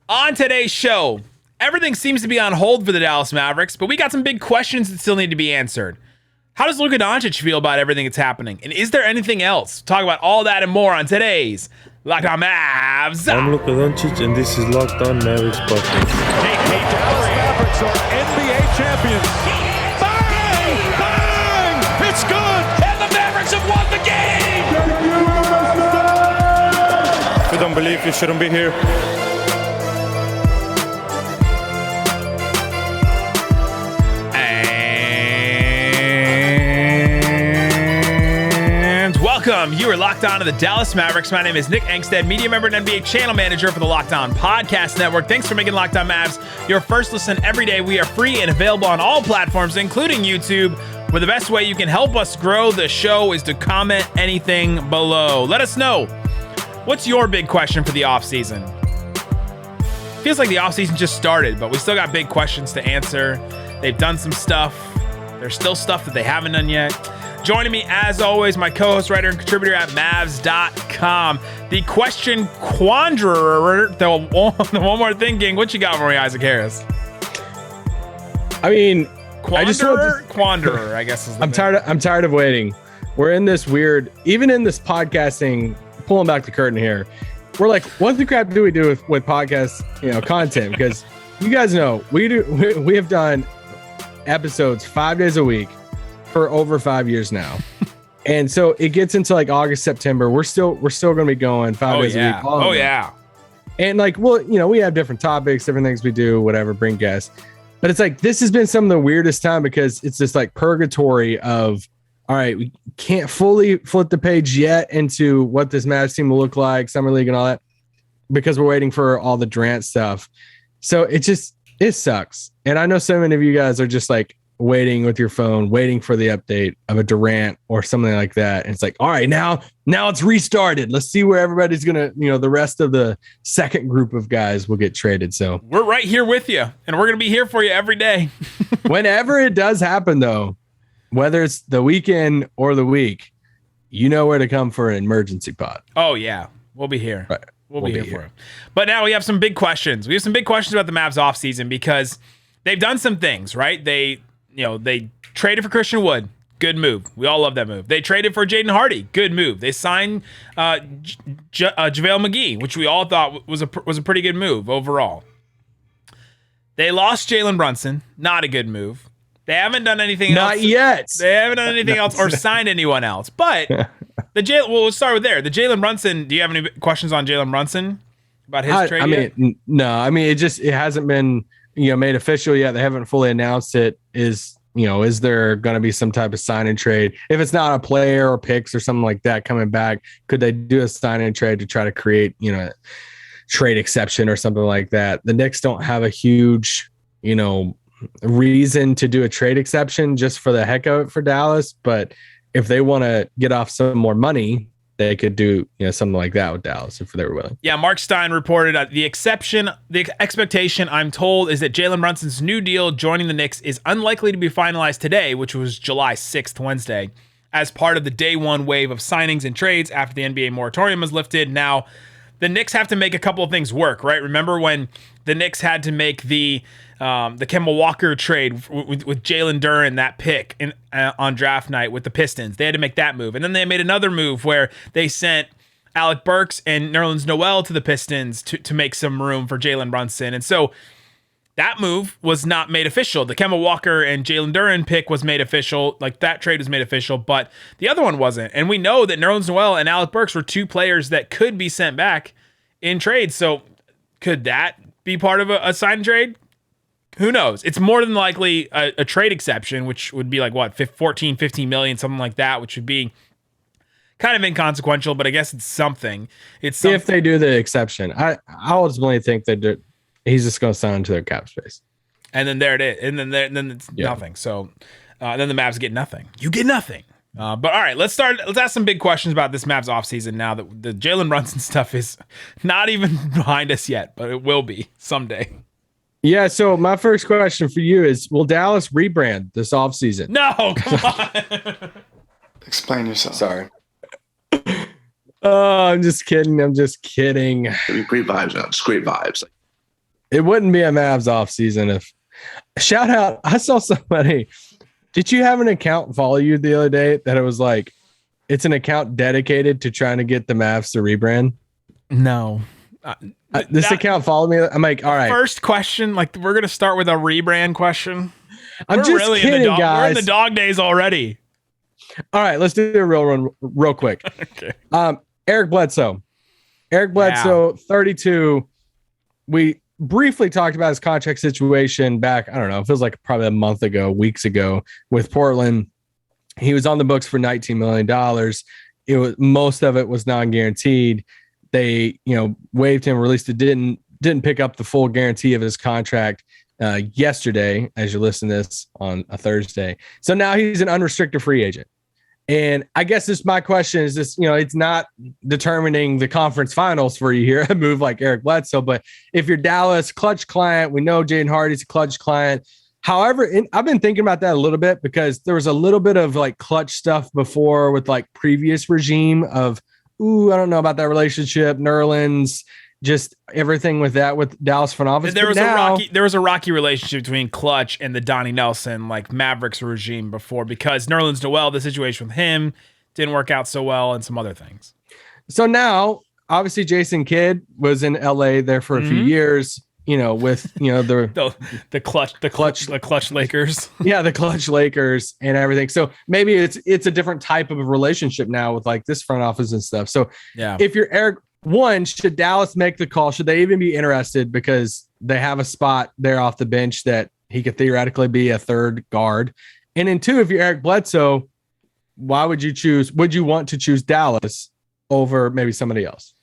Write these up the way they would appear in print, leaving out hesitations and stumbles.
On today's show, everything seems to be on hold for the Dallas Mavericks, but we got some big questions that still need to be answered. How does Luka Doncic feel about everything that's happening? And is there anything else? Talk about all that and more on today's Locked On Mavs. I'm Luka Doncic, and this is Locked On Mavericks podcast. Hey, Dallas Mavericks are NBA champions. Bang! Bang! It's good! And the Mavericks have won the game! If you don't believe, you shouldn't be here. Welcome. You are locked on to the Dallas Mavericks. My name is Nick Angstadt, media member and NBA channel manager for the Locked On Podcast Network. Thanks for making Locked On Mavs your first listen every day. We are free and available on all platforms, including YouTube, where the best way you can help us grow the show is to comment anything below. Let us know, what's your big question for the offseason? Feels like the offseason just started, but we still got big questions to answer. They've done some stuff. There's still stuff that they haven't done yet. Joining me, as always, my co-host, writer, and contributor at Mavs.com, the question quanderer, the one more thing, gang. What you got for me, Isaac Harris? I mean, Quanderer, I guess is the I'm tired of waiting. We're in this weird, even in this podcasting, pulling back the curtain here, we're like, what the crap do we do with podcast, content? Because you guys know, we have done episodes 5 days a week for over 5 years now. And so it gets into like August, September. We're still going to be going 5 days a week. Yeah. And like, well, we have different topics, different things we do, whatever, bring guests. But it's like, this has been some of the weirdest time because it's this like purgatory of, all right, we can't fully flip the page yet into what this Mavs team will look like, Summer League and all that, because we're waiting for all the Durant stuff. So it sucks. And I know so many of you guys are just like, waiting with your phone, waiting for the update of a Durant or something like that. And it's like, all right, now it's restarted. Let's see where everybody's going to, the rest of the second group of guys will get traded. So we're right here with you and we're going to be here for you every day. Whenever it does happen though, whether it's the weekend or the week, you know where to come for an emergency pod. Oh yeah. We'll be here. Right. We'll be here for you. But now we have some big questions. We have some big questions about the Mavs offseason because they've done some things, right? They traded for Christian Wood. Good move. We all love that move. They traded for Jaden Hardy. Good move. They signed JaVale McGee, which we all thought was a pretty good move overall. They lost Jalen Brunson. Not a good move. They haven't done anything else. Not yet. They haven't done anything else or signed anyone else. But we'll start with there. The Jalen Brunson. Do you have any questions on Jalen Brunson about his trade? It hasn't been made official yet. They haven't fully announced it. Is there going to be some type of sign and trade? If it's not a player or picks or something like that coming back, could they do a sign and trade to try to create, trade exception or something like that? The Knicks don't have a huge, reason to do a trade exception just for the heck of it for Dallas. But if they want to get off some more money, they could do something like that with Dallas if they were willing. Yeah, Mark Stein reported the expectation, I'm told, is that Jalen Brunson's new deal joining the Knicks is unlikely to be finalized today, which was July 6th, Wednesday, as part of the day one wave of signings and trades after the NBA moratorium was lifted. Now, the Knicks have to make a couple of things work, right? Remember when the Knicks had to make the Kemba Walker trade with Jalen Duren, that pick on draft night with the Pistons. They had to make that move. And then they made another move where they sent Alec Burks and Nerlens Noel to the Pistons to make some room for Jalen Brunson. And so that move was not made official. The Kemba Walker and Jalen Duren pick was made official. Like that trade was made official, but the other one wasn't. And we know that Nerlens Noel and Alec Burks were two players that could be sent back in trade. So could that be part of a sign trade? Who knows? It's more than likely a trade exception, which would be like what, 14, 15 million, something like that, which would be kind of inconsequential, but I guess it's something. If they do the exception, I ultimately think that he's just going to sign into their cap space. And then there it is. And then it's nothing. So then the Mavs get nothing. You get nothing. But all right, let's ask some big questions about this Mavs offseason now that the Jalen Brunson stuff is not even behind us yet, but it will be someday. Yeah, so my first question for you is, will Dallas rebrand this offseason? No, come on. Explain yourself. Sorry. Oh, I'm just kidding. Great vibes, man. Just great vibes. It wouldn't be a Mavs offseason if shout out. I saw somebody. Did you have an account follow you the other day that it was like it's an account dedicated to trying to get the Mavs to rebrand? No. This account followed me. I'm like, all right. First question, like we're gonna start with a rebrand question. I'm just really kidding, guys. We're in the dog days already. All right, let's do a real run real quick. Okay. Eric Bledsoe. Eric Bledsoe, 32. We briefly talked about his contract situation back, I don't know, it feels like probably a month ago, weeks ago with Portland. He was on the books for $19 million. It was most of it was non-guaranteed. They, waived him, released it, didn't pick up the full guarantee of his contract yesterday, as you listen to this on a Thursday. So now he's an unrestricted free agent. And I guess my question is this, it's not determining the conference finals for you here, a move like Eric Bledsoe, but if you're Dallas, clutch client, we know Jaden Hardy's a clutch client. However, I've been thinking about that a little bit because there was a little bit of like clutch stuff before with like previous regime of, I don't know about that relationship, Nerlens, just everything with that with Dallas front office. There was a rocky relationship between Clutch and the Donnie Nelson like Mavericks regime before because Nerlens Noel, the situation with him didn't work out so well and some other things. So now, obviously, Jason Kidd was in LA there for a few years. With the clutch Lakers. Yeah, the clutch Lakers and everything. So maybe it's a different type of a relationship now with like this front office and stuff. So yeah, if you're Eric. One, should Dallas make the call? Should they even be interested because they have a spot there off the bench that he could theoretically be a third guard? And then two, if you're Eric Bledsoe, why would you want to choose Dallas over maybe somebody else?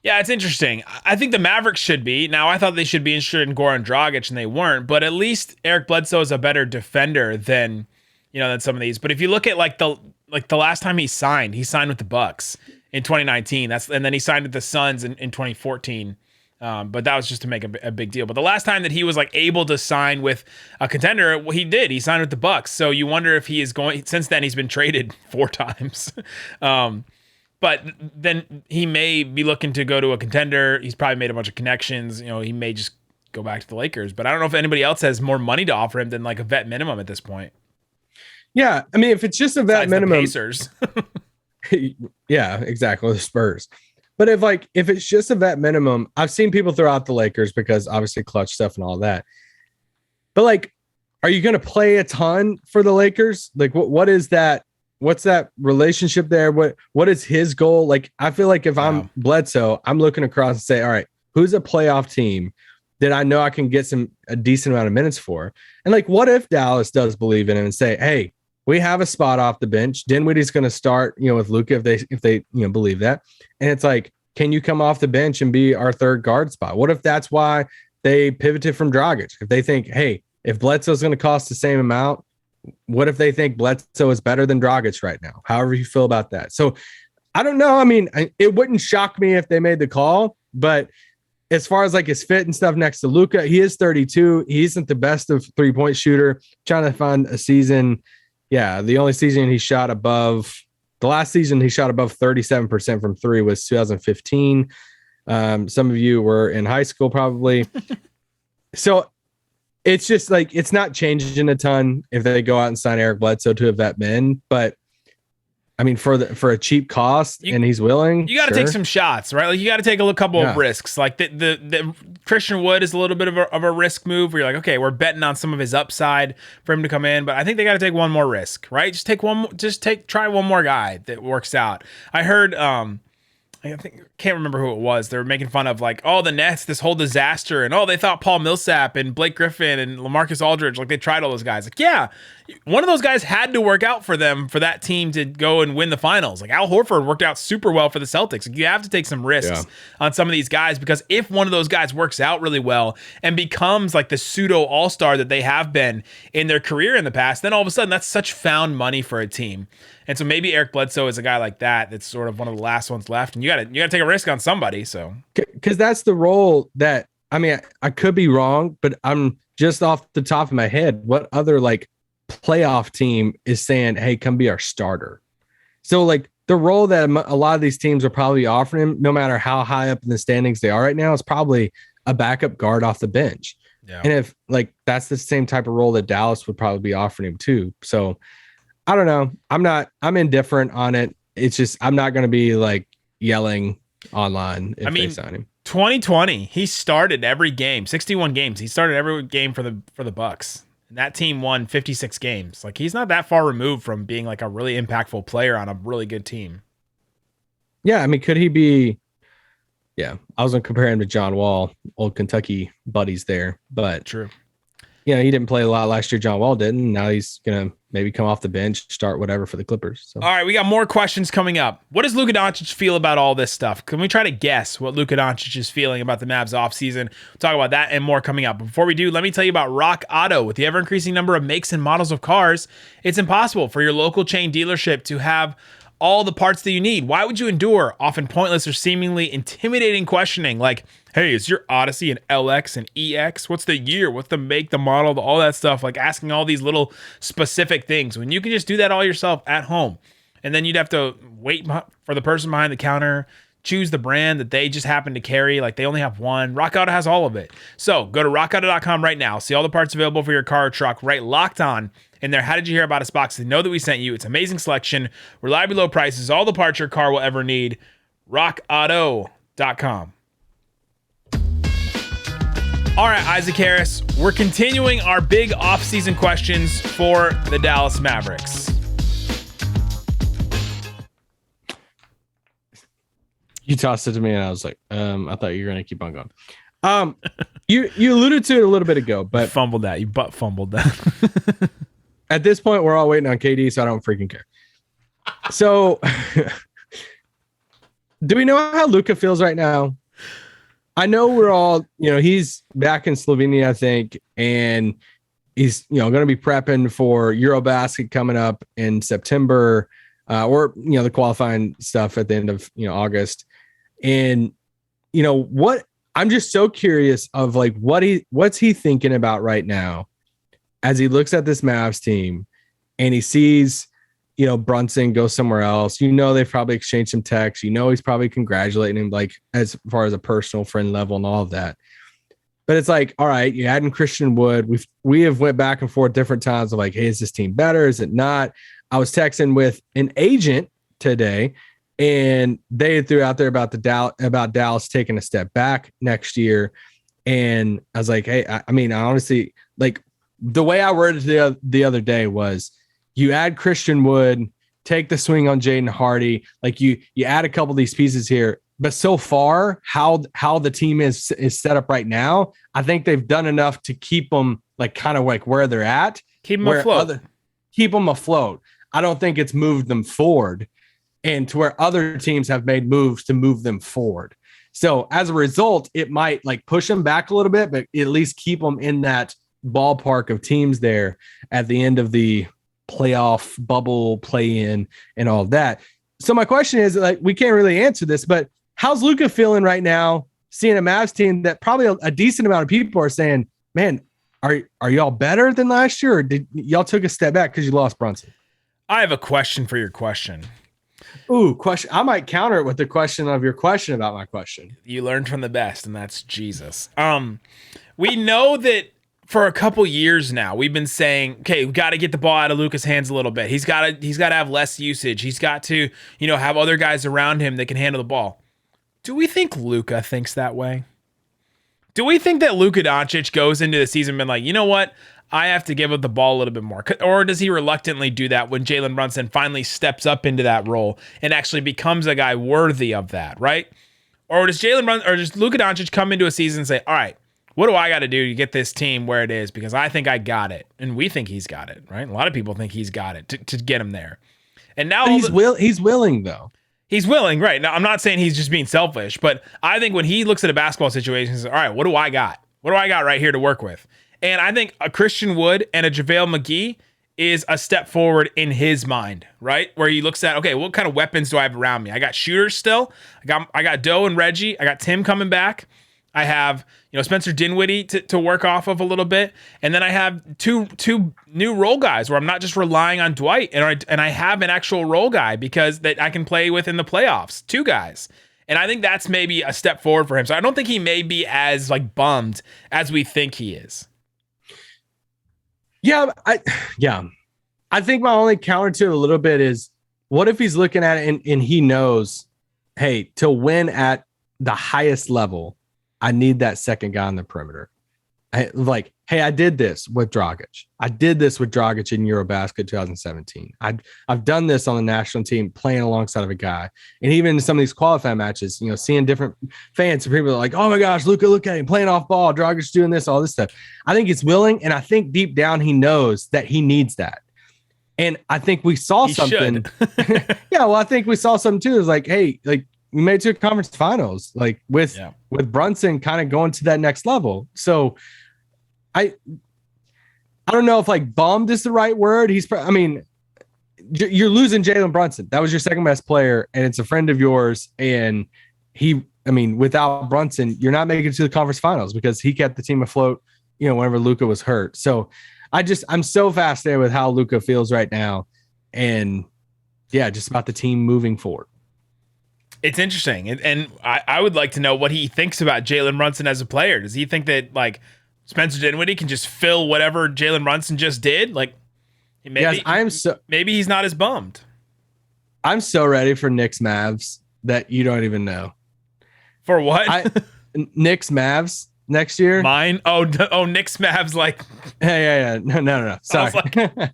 Yeah, it's interesting. I think the Mavericks should be. Now, I thought they should be interested in Goran Dragic, and they weren't. But at least Eric Bledsoe is a better defender than some of these. But if you look at the last time he signed with the Bucks in 2019. And then he signed with the Suns in 2014. But that was just to make a big deal. But the last time that he was like able to sign with a contender, he did. He signed with the Bucks. So you wonder if he is going. Since then, he's been traded 4 times. But then he may be looking to go to a contender. He's probably made a bunch of connections. He may just go back to the Lakers. But I don't know if anybody else has more money to offer him than like a vet minimum at this point. Yeah, I mean, if it's just a vet minimum, the Pacers. Yeah, exactly. The Spurs. But if it's just a vet minimum, I've seen people throw out the Lakers because obviously clutch stuff and all that. But are you going to play a ton for the Lakers? Like, what is that? What's that relationship there? What is his goal? Like, I feel like if I'm Bledsoe, I'm looking across and say, all right, who's a playoff team that I know I can get a decent amount of minutes for? And what if Dallas does believe in him and say, hey, we have a spot off the bench. Dinwiddie's going to start, with Luka if they believe that. And it's like, can you come off the bench and be our third guard spot? What if that's why they pivoted from Dragic? If they think, hey, if Bledsoe's going to cost the same amount, what if they think Bledsoe is better than Dragic right now? However you feel about that. So I don't know. I mean, it wouldn't shock me if they made the call, but as far as his fit and stuff next to Luka, he is 32. He isn't the best of 3-point shooter. Trying to find a season. Yeah, the only season he shot above the last season he shot above 37% from 3 was 2015. Some of you were in high school probably. So it's just it's not changing a ton if they go out and sign Eric Bledsoe to a vet min, but I mean, for a cheap cost, and he's willing. You got to take some shots, right? You got to take a couple of risks. Like the Christian Wood is a little bit of a risk move where you're like, okay, we're betting on some of his upside for him to come in, but I think they got to take one more risk, right? Try one more guy that works out. I heard, can't remember who it was. They were making fun of the Nets, this whole disaster, and they thought Paul Millsap and Blake Griffin and LaMarcus Aldridge, they tried all those guys. One of those guys had to work out for them for that team to go and win the finals. Al Horford worked out super well for the Celtics. You have to take some risks on some of these guys because if one of those guys works out really well and becomes the pseudo all-star that they have been in their career in the past, then all of a sudden that's such found money for a team. And so maybe Eric Bledsoe is a guy like that that's sort of one of the last ones left, and you got to take a risk on somebody. So because that's the role that I could be wrong, but I'm just off the top of my head. What other playoff team is saying, "Hey, come be our starter"? So the role that a lot of these teams are probably offering him, no matter how high up in the standings they are right now, is probably a backup guard off the bench. Yeah. And if like that's the same type of role that Dallas would probably be offering him too. So I don't know. I'm indifferent on it. It's just I'm not going to be like yelling online if they sign him. 2020, he started every game, 61 games. He started every game for the Bucks. And that team won 56 games. Like he's not that far removed from being like a really impactful player on a really good team. Yeah, I mean, could he be? Yeah, I was going to compare him to John Wall, old Kentucky buddies there, but true. Yeah, he didn't play a lot last year. John Wall didn't. Now he's going to maybe come off the bench, start whatever for the Clippers. So. All right, we got more questions coming up. What does Luka Doncic feel about all this stuff? Can we try to guess what Luka Doncic is feeling about the Mavs offseason? We'll talk about that and more coming up. Before we do, let me tell you about Rock Auto. With the ever-increasing number of makes and models of cars, it's impossible for your local chain dealership to have all the parts that you need. Why would you endure often pointless or seemingly intimidating questioning like, hey, is your Odyssey an LX and EX? What's the year? What's the make, the model, all that stuff? Like asking all these little specific things when you can just do that all yourself at home. And then you'd have to wait for the person behind the counter, choose the brand that they just happen to carry. Like they only have one. Rock Auto has all of it. So go to rockauto.com right now. See all the parts available for your car or truck, right? Locked On in there. How did you hear about us box? They know that we sent you. It's amazing selection, reliably low prices, all the parts your car will ever need. rockauto.com. All right, Isaac Harris, we're continuing our big offseason questions for the Dallas Mavericks. You tossed it to me, and I was like, I thought you were going to keep on going. You alluded to it a little bit ago, but Fumbled that. You butt fumbled that. At this point, we're all waiting on KD, so I don't freaking care. So, do we know how Luka feels right now? I know we're all, he's back in Slovenia, I think, and he's, going to be prepping for Eurobasket coming up in September, or, the qualifying stuff at the end of, August. And, what I'm just so curious of like, what's he thinking about right now as he looks at this Mavs team and he sees, Brunson go somewhere else. They've probably exchanged some texts. He's probably congratulating him, like as far as a personal friend level and all of that. But it's like, all right, you adding Christian Wood. We have went back and forth different times of like, hey, is this team better? Is it not? I was texting with an agent today, and they threw out there about Dallas taking a step back next year. And I was like, hey, I honestly, like the way I worded it the other day was, you add Christian Wood, take the swing on Jaden Hardy. Like you add a couple of these pieces here, but so far how the team is set up right now, I think they've done enough to keep them like kind of like where they're at. Keep them afloat. Keep them afloat. I don't think it's moved them forward, and to where other teams have made moves to move them forward. So as a result, it might like push them back a little bit, but at least keep them in that ballpark of teams there at the end of the playoff bubble play-in and all of that. So my question is, like, we can't really answer this, but how's Luka feeling right now seeing a Mavs team that probably a decent amount of people are saying, man, are y'all better than last year, or did y'all took a step back because you lost Brunson? I have a question for your question. Ooh, question. I might counter it with the question of your question about my question. You learned from the best, and that's Jesus. We know that for a couple years now, we've been saying, okay, we got to get the ball out of Luka's hands a little bit. He's got to have less usage. He's got to, have other guys around him that can handle the ball. Do we think Luka thinks that way? Do we think that Luka Doncic goes into the season being like, you know what? I have to give up the ball a little bit more. Or does he reluctantly do that when Jalen Brunson finally steps up into that role and actually becomes a guy worthy of that, right? Or does Luka Doncic come into a season and say, all right, what do I got to do to get this team where it is? Because I think I got it. And we think he's got it, right? A lot of people think he's got it to get him there. And now he's willing, though. He's willing, right? Now, I'm not saying he's just being selfish, but I think when he looks at a basketball situation, he says, all right, what do I got? What do I got right here to work with? And I think a Christian Wood and a JaVale McGee is a step forward in his mind, right? Where he looks at, okay, what kind of weapons do I have around me? I got shooters still. I got Doe and Reggie. I got Tim coming back. I have, Spencer Dinwiddie to work off of a little bit. And then I have two new role guys where I'm not just relying on Dwight, and I have an actual role guy because that I can play with in the playoffs, two guys. And I think that's maybe a step forward for him. So I don't think he may be as like bummed as we think he is. Yeah. I think my only counter to it a little bit is, what if he's looking at it and he knows, hey, to win at the highest level, I need that second guy on the perimeter. Hey, I did this with Dragic. I did this with Dragic in Eurobasket 2017. I've done this on the national team playing alongside of a guy. And even in some of these qualifying matches, seeing different fans and people are like, oh my gosh, Luka, look at him playing off ball. Dragic doing this, all this stuff. I think it's willing. And I think deep down he knows that he needs that. And I think we saw something. Yeah, well, I think we saw something too. It's like, hey, like we made it to conference finals, like with Brunson kind of going to that next level. So I don't know if like bummed is the right word. You're losing Jalen Brunson. That was your second best player, and it's a friend of yours. And without Brunson, you're not making it to the conference finals because he kept the team afloat, whenever Luka was hurt. So I'm so fascinated with how Luka feels right now. And yeah, just about the team moving forward. It's interesting. And I would like to know what he thinks about Jalen Brunson as a player. Does he think that like Spencer Dinwiddie can just fill whatever Jalen Brunson just did? Like maybe he's not as bummed. I'm so ready for Knicks Mavs that you don't even know. For what? Knicks Mavs next year. Mine? Oh, Knicks Mavs like yeah. No. Sorry. I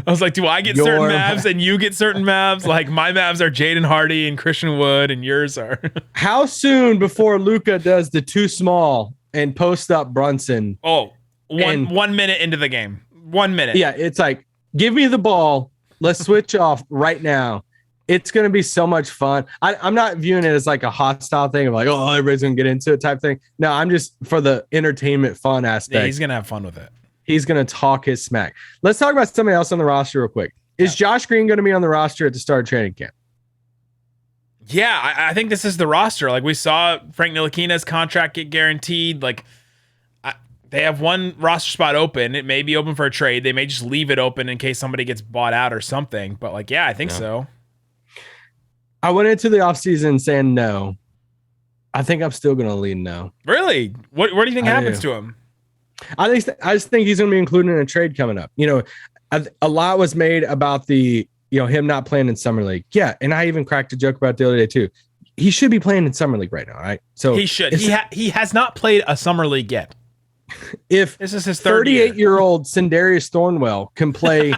was like, do I get certain Mavs and you get certain Mavs? Like my Mavs are Jaden Hardy and Christian Wood and yours are. How soon before Luka does the too small and post up Brunson? Oh, 1 minute into the game. 1 minute. Yeah, it's like, give me the ball. Let's switch off right now. It's going to be so much fun. I'm not viewing it as like a hostile thing of like, oh, everybody's going to get into it type thing. No, I'm just for the entertainment fun aspect. Yeah, he's going to have fun with it. He's going to talk his smack. Let's talk about somebody else on the roster real quick. Is Josh Green going to be on the roster at the start of training camp? Yeah, I think this is the roster. Like we saw Frank Ntilikina's contract get guaranteed. Like they have one roster spot open. It may be open for a trade. They may just leave it open in case somebody gets bought out or something. But like, yeah, I think so. I went into the offseason saying no. I think I'm still going to lean no. Really? What do you think happens to him? I just think he's going to be included in a trade coming up. A lot was made about the him not playing in Summer League. Yeah, and I even cracked a joke about it the other day too. He should be playing in Summer League right now, right? So he should. He has not played a Summer League yet. If this is his 38-year-old Sindarius Thornwell can play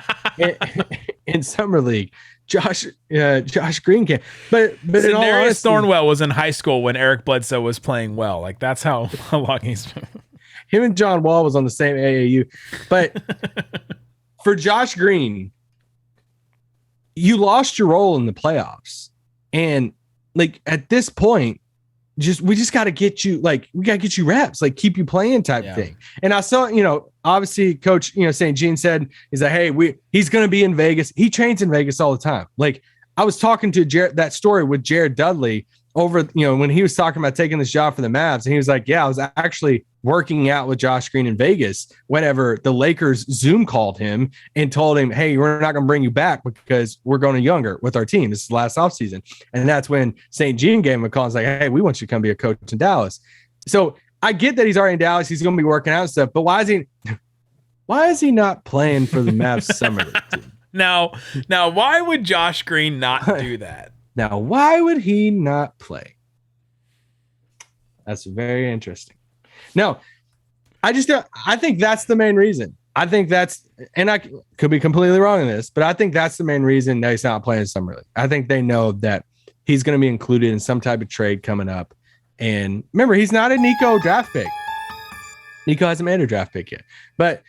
in Summer League, Josh Green can. But in all honesty, Thornwell was in high school when Eric Bledsoe was playing well. Like that's how long he's been. Him and John Wall was on the same AAU. But for Josh Green, you lost your role in the playoffs. And like at this point, we just got to get you, like, we got to get you reps, like keep you playing type thing. And I saw, obviously Coach, St. Jean said, he's like, hey, he's going to be in Vegas. He trains in Vegas all the time. Like I was talking to that story with Jared Dudley over, when he was talking about taking this job for the Mavs, and he was like, yeah, I was actually working out with Josh Green in Vegas whenever the Lakers Zoom called him and told him, hey, we're not going to bring you back because we're going younger with our team. This is last offseason. And that's when St. Jean gave him a call and was like, hey, we want you to come be a coach in Dallas. So I get that he's already in Dallas. He's going to be working out and stuff, but why is he not playing for the Mavs Summer League team? Now, why would Josh Green not do that? Now, why would he not play? That's very interesting. No, I think that's the main reason. I think that's, and I could be completely wrong in this, but I think that's the main reason that he's not playing in Summer League. I think they know that he's going to be included in some type of trade coming up. And remember, he's not a Nico draft pick. Nico hasn't made a draft pick yet, but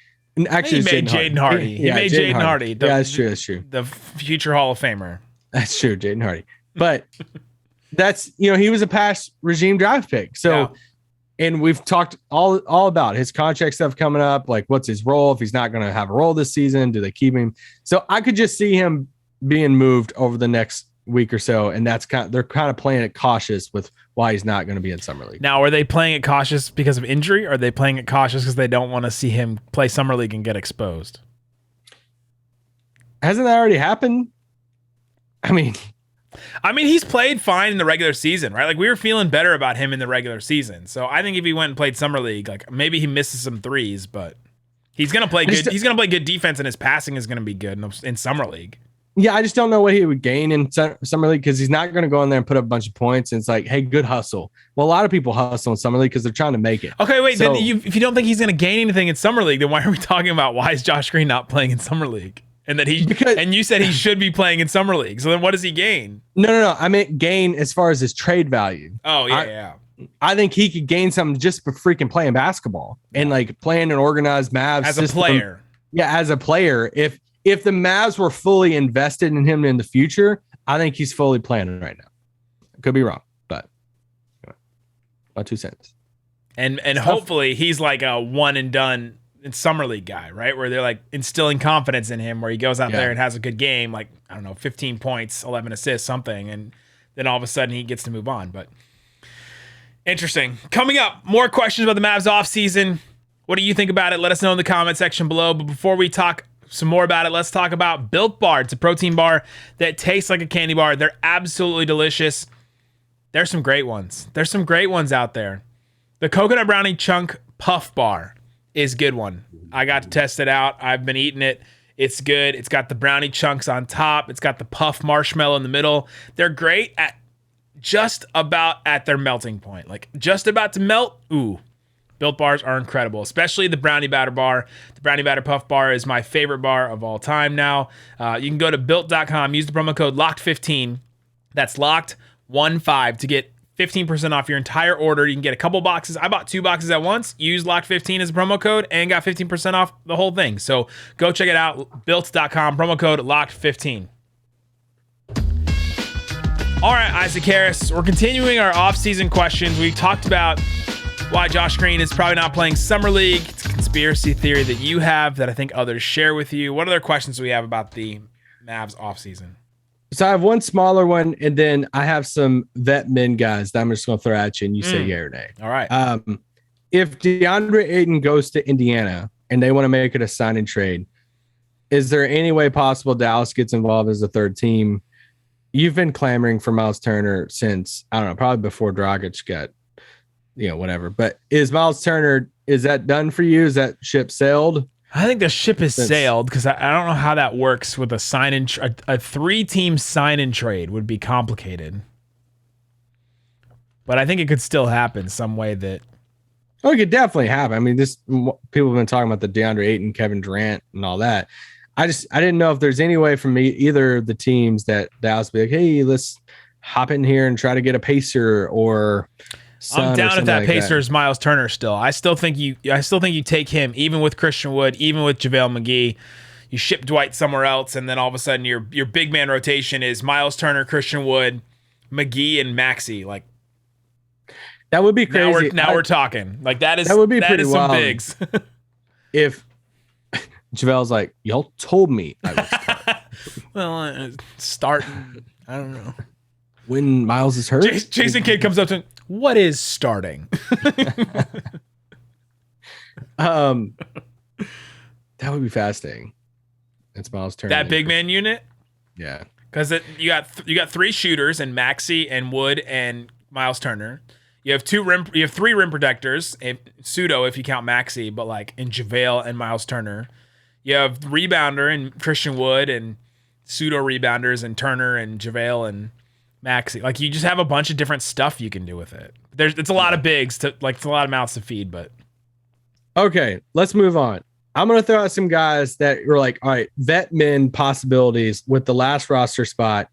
actually, he made Jaden Hardy. He made Jaden Hardy. That's true. That's true. The future Hall of Famer. That's true, Jaden Hardy. But that's, he was a past regime draft pick. So, and we've talked all about his contract stuff coming up. Like, what's his role? If he's not going to have a role this season, do they keep him? So I could just see him being moved over the next week or so. And they're kind of playing it cautious with why he's not going to be in Summer League. Now, are they playing it cautious because of injury? Or are they playing it cautious because they don't want to see him play Summer League and get exposed? Hasn't that already happened? I mean, I mean, he's played fine in the regular season, right? Like, we were feeling better about him in the regular season. So I think if he went and played summer league, like maybe he misses some threes, but he's gonna play good. He's gonna play good defense, and his passing is gonna be good in summer league. Yeah, I just don't know what he would gain in summer league because he's not going to go in there and put up a bunch of points. And it's like, hey, good hustle. Well, a lot of people hustle in summer league because they're trying to make it. Okay, wait. So, then if you don't think he's going to gain anything in summer league, then why are we talking about why is Josh Green not playing in summer league? And that and you said he should be playing in summer league. So then what does he gain? No. I meant gain as far as his trade value. Oh, yeah. I think he could gain something just for freaking playing basketball and like playing an organized Mavs as a player. Yeah, as a player. If the Mavs were fully invested in him in the future, I think he's fully playing right now. Could be wrong, but about 2 cents. And hopefully he's like a one and done in summer league guy, right? Where they're like instilling confidence in him, where he goes out there and has a good game, like, I don't know, 15 points, 11 assists, something, and then all of a sudden he gets to move on. But interesting. Coming up, more questions about the Mavs offseason. What do you think about it? Let us know in the comment section below. But before we talk some more about it, let's talk about Built Bar. It's a protein bar that tastes like a candy bar. They're absolutely delicious. There's some great ones. There's some great ones out there. The Coconut Brownie Chunk Puff Bar is a good one. I got to test it out. I've been eating it. It's good. It's got the brownie chunks on top. It's got the puff marshmallow in the middle. They're great at just about at their melting point. Like just about to melt. Ooh. Built Bars are incredible, especially the Brownie Batter Bar. The Brownie Batter Puff Bar is my favorite bar of all time now. You can go to Built.com, use the promo code LOCKED15. That's LOCKED15 to get 15% off your entire order. You can get a couple boxes. I bought 2 boxes at once, used LOCKED15 as a promo code, and got 15% off the whole thing. So go check it out, Built.com, promo code LOCKED15. All right, Isaac Harris, we're continuing our off-season questions. We talked about why Josh Green is probably not playing Summer League. It's a conspiracy theory that you have that I think others share with you. What other questions do we have about the Mavs offseason? So I have one smaller one, and then I have some vet men guys that I'm just going to throw at you, and you say yeah or nay. All right. If DeAndre Ayton goes to Indiana and they want to make it a sign and trade, is there any way possible Dallas gets involved as a third team? You've been clamoring for Miles Turner since, I don't know, probably before Dragic got, whatever. But is Miles Turner, is that done for you? Is that ship sailed? I think the ship has sailed because I don't know how that works with a sign and a 3-team sign and trade would be complicated. But I think it could still happen some way that. Oh, it could definitely happen. I mean, people have been talking about the DeAndre Ayton, Kevin Durant, and all that. I didn't know if there's any way from either of the teams that Dallas be like, hey, let's hop in here and try to get a Pacer or. I'm down at that Pacers Miles Turner still. I still think you take him, even with Christian Wood, even with JaVale McGee. You ship Dwight somewhere else, and then all of a sudden your big man rotation is Miles Turner, Christian Wood, McGee, and Maxey. Like that would be crazy. Now we're talking. Like that would be pretty some wild. Bigs. If JaVale's like, y'all told me I would start. Well, starting, I don't know. When Miles is hurt, Jason Kidd comes up to him. What is starting? That would be fascinating. It's Miles Turner. That big man unit? Yeah. Because you got 3 shooters and Maxey and Wood and Miles Turner. You have 3 rim protectors, pseudo if you count Maxey, but like in JaVale and Miles Turner. You have rebounder and Christian Wood and pseudo rebounders and Turner and JaVale and Maxey. Like you just have a bunch of different stuff you can do with it. It's a lot of bigs it's a lot of mouths to feed, but okay, let's move on. I'm gonna throw out some guys that are like, all right, vet men possibilities with the last roster spot,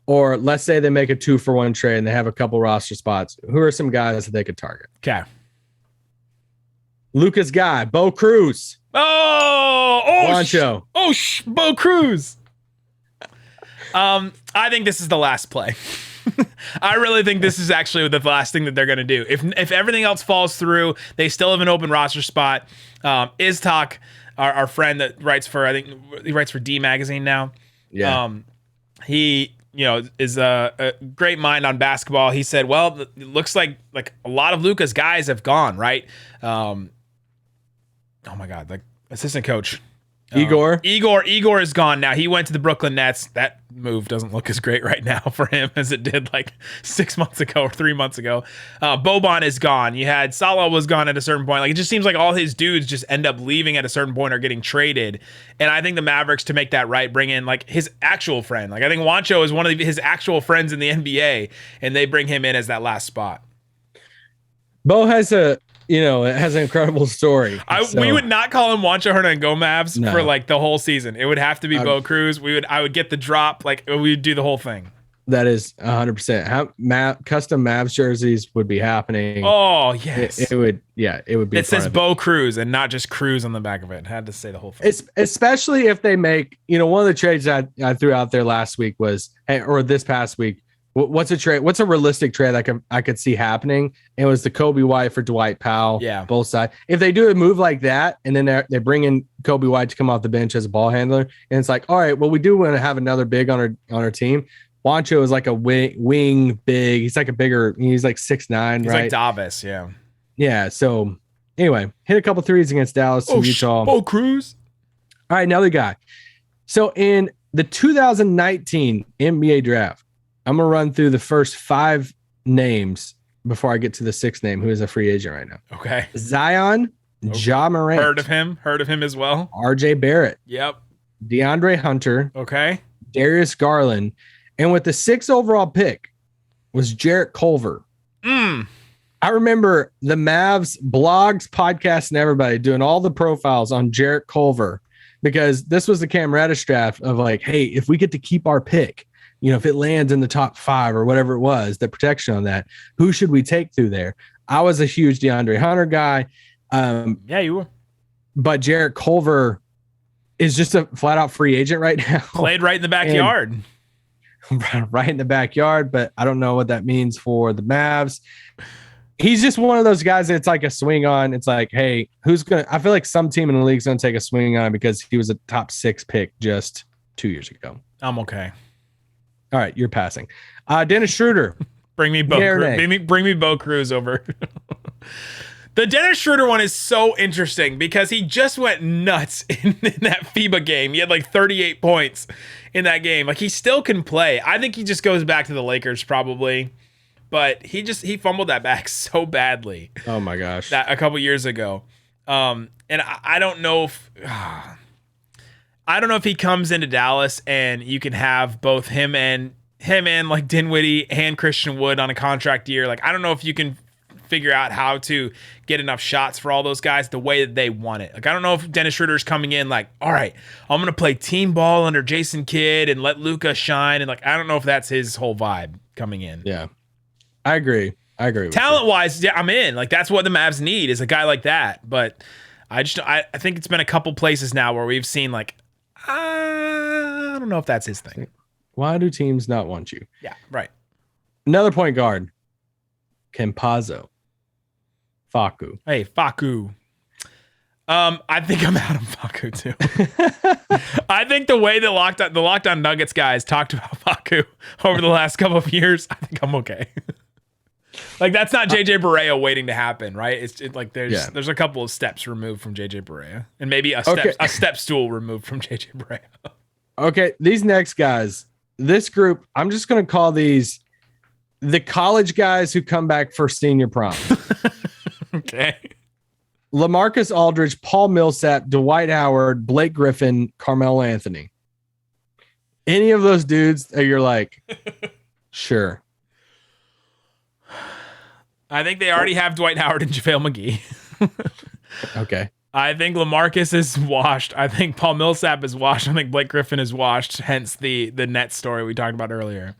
or let's say they make a 2-for-1 trade and they have a couple roster spots. Who are some guys that they could target? Okay. Lucas Guy, Bo Cruz. Juancho. Bo Cruz. I think this is the last play. I really think this is actually the last thing that they're going to do. If everything else falls through, they still have an open roster spot. Iztok, our friend that writes for, I think he writes for D Magazine now. Yeah. He, is a great mind on basketball. He said, well, it looks like a lot of Luka's guys have gone, right? Oh my God, like assistant coach. Igor is gone now. He went to the Brooklyn Nets. That move doesn't look as great right now for him as it did like 6 months ago or 3 months ago. Boban is gone. You had Salah was gone at a certain point. Like it just seems like all his dudes just end up leaving at a certain point or getting traded. And I think the Mavericks, to make that right, bring in like his actual friend. Like I think Juancho is one of his actual friends in the NBA, and they bring him in as that last spot. Bo has it has an incredible story. We would not call him Juancho Hernangomez for like the whole season. It would have to be Bo Cruz. I would get the drop. Like we would do the whole thing. That is 100%. Custom Mavs jerseys would be happening. Oh yes, it would. Yeah, it would be. It says Bo Cruz and not just Cruz on the back of it. Had to say the whole thing. Especially if they make, one of the trades I threw out there last week was, or this past week. What's a trade? What's a realistic trade I could see happening? It was the Kobe White for Dwight Powell. Yeah, both sides. If they do a move like that, and then they bring in Kobe White to come off the bench as a ball handler, and it's like, all right, well, we do want to have another big on our team. Juancho is like a wing big. He's like he's like 6'9", right? He's like Davis, yeah. Yeah. So anyway, hit a couple threes against Dallas and Utah. Bo Cruz. All right, another guy. So in the 2019 NBA draft. I'm going to run through the first 5 names before I get to the 6th name, who is a free agent right now. Okay. Zion, Ja Morant. Heard of him as well. RJ Barrett. Yep. DeAndre Hunter. Okay. Darius Garland. And with the 6th overall pick was Jarrett Culver. I remember the Mavs blogs, podcasts, and everybody doing all the profiles on Jarrett Culver because this was the Cam Reddish draft of like, hey, if we get to keep our pick, if it lands in the top 5 or whatever it was, the protection on that, who should we take through there? I was a huge DeAndre Hunter guy. Yeah, you were. But Jarrett Culver is just a flat out free agent right now. Played right in the backyard. Right in the backyard, but I don't know what that means for the Mavs. He's just one of those guys that it's like a swing on. It's like, hey, I feel like some team in the league is going to take a swing on because he was a top 6 pick just 2 years ago. I'm okay. All right, you're passing. Dennis Schroeder. Bring me Bo Cruz. Bring me Bo Cruz over. The Dennis Schroeder one is so interesting because he just went nuts in that FIBA game. He had like 38 points in that game. Like he still can play. I think he just goes back to the Lakers probably, but he fumbled that back so badly. Oh my gosh! That a couple years ago, and I don't know if. I don't know if he comes into Dallas and you can have both him and like Dinwiddie and Christian Wood on a contract year. Like, I don't know if you can figure out how to get enough shots for all those guys the way that they want it. Like, I don't know if Dennis Schroeder is coming in like, all right, I'm going to play team ball under Jason Kidd and let Luka shine. And like, I don't know if that's his whole vibe coming in. Yeah, I agree. Talent wise, yeah, I'm in. Like, that's what the Mavs need is a guy like that. But I think it's been a couple places now where we've seen like, I don't know if that's his thing. Why do teams not want you? Yeah, right. Another point guard, Campazzo. Facu. Hey, Facu. I think I'm out on Facu too. I think the way that the Lockdown Nuggets guys talked about Facu over the last couple of years, I think I'm okay. Like that's not JJ Barea waiting to happen, right? It's like there's a couple of steps removed from JJ Barea, and maybe a step stool removed from JJ Barea. Okay, these next guys, this group, I'm just going to call these the college guys who come back for senior prom. Okay. LaMarcus Aldridge, Paul Millsap, Dwight Howard, Blake Griffin, Carmelo Anthony. Any of those dudes that you're like, sure. I think they already have Dwight Howard and JaVale McGee. Okay. I think LaMarcus is washed. I think Paul Millsap is washed. I think Blake Griffin is washed, hence the Nets story we talked about earlier.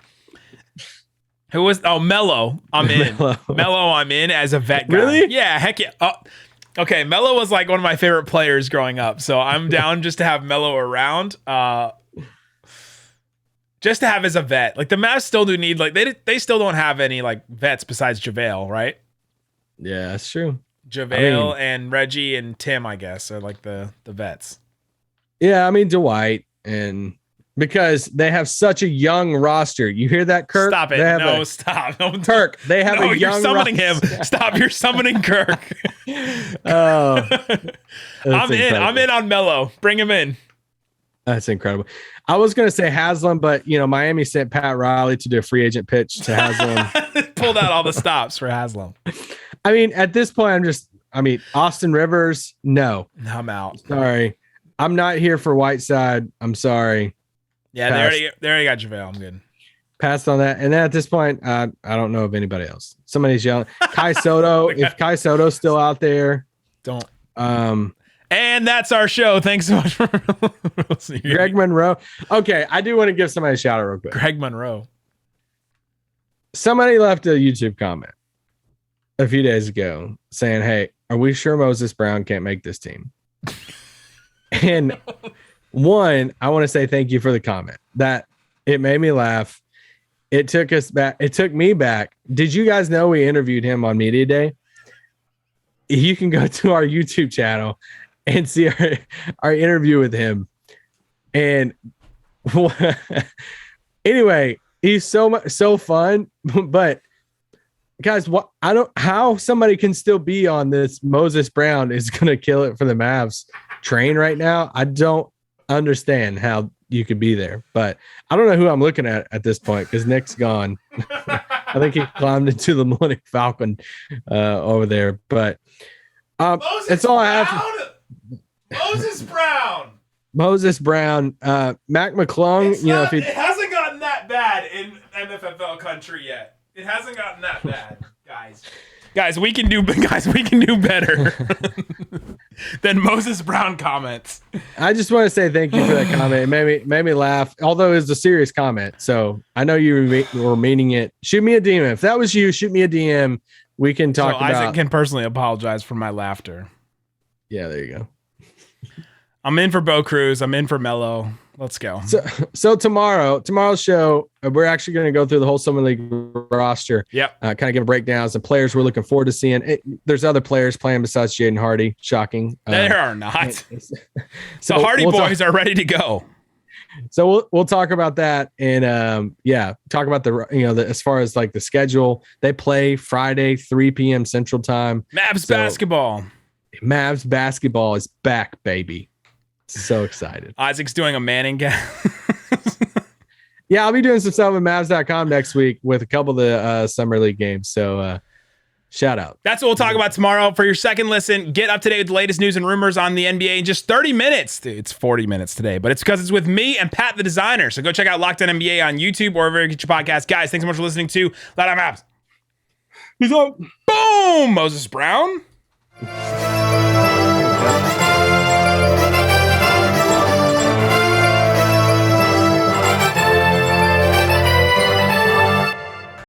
Melo. I'm in. Melo, I'm in as a vet guy. Really? Yeah, heck yeah. Oh, okay, Melo was like one of my favorite players growing up, so I'm down just to have Melo around. Just to have as a vet. Like the Mavs still do need, like they still don't have any like vets besides JaVale, right? Yeah, that's true. JaVale and Reggie and Tim, I guess, are like the vets. Yeah, I mean Dwight and because they have such a young roster. You hear that, Kirk? Stop it. No, stop. No, Kirk, they have a young you're summoning roster. him. Stop. You're summoning Kirk. Oh, I'm in on Melo. Bring him in. That's incredible. I was going to say Haslam, but Miami sent Pat Riley to do a free agent pitch to Haslam. Pulled out all the stops for Haslam. I mean, at this point, Austin Rivers, no. I'm out. Sorry. I'm not here for Whiteside. I'm sorry. Yeah, they already got JaVale. I'm good. Passed on that. And then at this point, I don't know of anybody else. Somebody's yelling. Kai Soto. If Kai Soto's still out there. Don't. And that's our show. Thanks so much for listening. Greg Monroe. Okay, I do want to give somebody a shout out real quick. Greg Monroe. Somebody left a YouTube comment a few days ago saying, "Hey, are we sure Moses Brown can't make this team?" And one, I want to say thank you for the comment. That it made me laugh. It took us back. It took me back. Did you guys know we interviewed him on Media Day? You can go to our YouTube channel and see our interview with him. And anyway, he's so fun. But guys, how somebody can still be on this Moses Brown is gonna kill it for the Mavs train right now. I don't understand how you could be there, but I don't know who I'm looking at this point because Nick's gone. I think he climbed into the Millennium Falcon over there, but that's all I have. Moses Brown, Mac McClung. It hasn't gotten that bad in MFFL country yet. It hasn't gotten that bad, guys. Guys, we can do better than Moses Brown comments. I just want to say thank you for that comment. It made me laugh, although it was a serious comment. So I know you were meaning it. Shoot me a DM. If that was you, shoot me a DM. We can talk about. Isaac can personally apologize for my laughter. Yeah, there you go. I'm in for Bo Cruz. I'm in for Melo. Let's go. So tomorrow's show, we're actually going to go through the whole Summer League roster. Yep. Kind of give breakdowns and players we're looking forward to seeing. There's other players playing besides Jaden Hardy. Shocking. There are not. So Hardy boys are ready to go. So we'll talk about that and talk about the as far as like the schedule. They play Friday 3 p.m. Central Time. Mavs basketball is back, baby. So excited. Isaac's doing a Manning game. Yeah, I'll be doing some stuff with Mavs.com next week with a couple of the Summer League games. So shout out. That's what we'll talk about tomorrow. For your second listen, get up to date with the latest news and rumors on the NBA in just 30 minutes. It's 40 minutes today, but it's because it's with me and Pat the Designer. So go check out Locked On NBA on YouTube or wherever you get your podcast. Guys, thanks so much for listening to Locked On Mavs. Peace out. Boom! Moses Brown.